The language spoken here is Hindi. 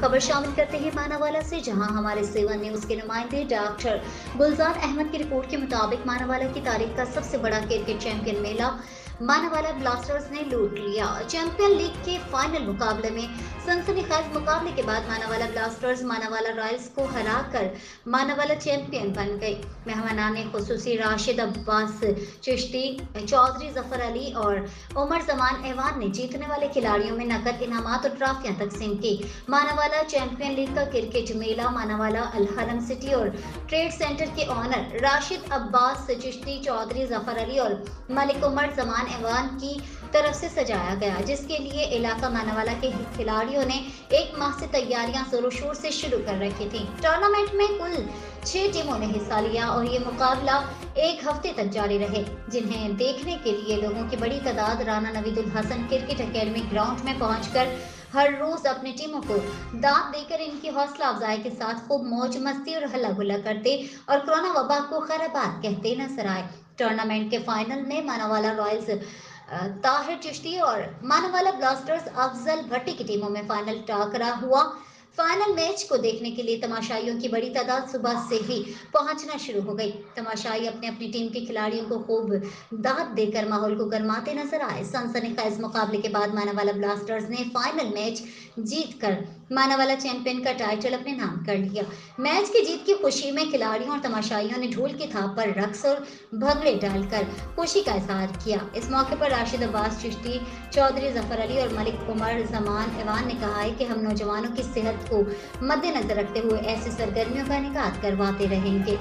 खबर शामिल करते हैं मानावाला से, जहां हमारे सेवन न्यूज के नुमाइंदे डॉक्टर गुलजार अहमद की रिपोर्ट के मुताबिक मानावाला की तारीख का सबसे बड़ा क्रिकेट चैंपियन मेला मानावाला ब्लास्टर्स ने लूट लिया। चैंपियन लीग के फाइनल मुकाबले में सनसनीखेज मुकाबले के बाद मानावाला ब्लास्टर्स मानावाला रॉयल्स को हराकर मानावाला चैंपियन बन गई। मेहमानान खुसूसी राशिद अब्बास चिश्ती, चौधरी जफर अली और उमर जमान ऐवान ने जीतने वाले खिलाड़ियों में नकद इनामात और ट्रॉफियां तकसीम की। मानावाला चैंपियन लीग का क्रिकेट मेला मानावाला अल हरम सिटी और ट्रेड सेंटर के ऑनर राशिद अब्बास चिश्ती, चौधरी जफर अली और मलिक उमर जमान ऐवान की तरफ से सजाया गया, जिसके लिए इलाका मानावाला के खिलाड़ियों ने एक माह से तैयारियां जोरों शोर से शुरू कर रखी थी। टूर्नामेंट में कुल 6 टीमों ने हिस्सा लिया और ये मुकाबला एक हफ्ते तक जारी रहे, जिन्हें देखने के लिए लोगों की बड़ी तादाद Rana Naved-ul Hasan cricket academy ground में पहुंचकर हर रोज अपनी टीमों को दाद देकर इनकी हौसला अफजाई के साथ खूब मौज मस्ती और हल्ला गुल्ला करते और कोरोना वबा को खैराबाद कहते नजर आए। टूर्नामेंट के फाइनल में मानावाला रॉयल्स ताहिर चिश्ती और मानावाला ब्लास्टर्स अफजल भट्टी की टीमों में फाइनल टाकरा हुआ। फाइनल मैच को देखने के लिए तमाशाइयों की बड़ी तादाद सुबह से ही पहुंचना शुरू हो गई। तमाशाई अपने अपनी टीम के खिलाड़ियों को खूब दाद देकर माहौल को गरमाते नजर आए। सनसनीखेज मुकाबले के बाद मानावाला ब्लास्टर्स ने फाइनल मैच जीतकर मानावाला चैंपियन का टाइटल अपने नाम कर लिया। मैच की जीत की खुशी में खिलाड़ियों और तमाशाइयों ने ढोल की थाप पर रक्स और भंगड़े डालकर खुशी का इजहार किया। इस मौके पर राशिद अब्बास चिश्ती, चौधरी जफर अली और मलिक उमर जमान ऐवान ने कहा है कि हम नौजवानों की सेहत को मद्देनजर रखते हुए ऐसी सरगर्मियों का इनेकाद करवाते रहेंगे।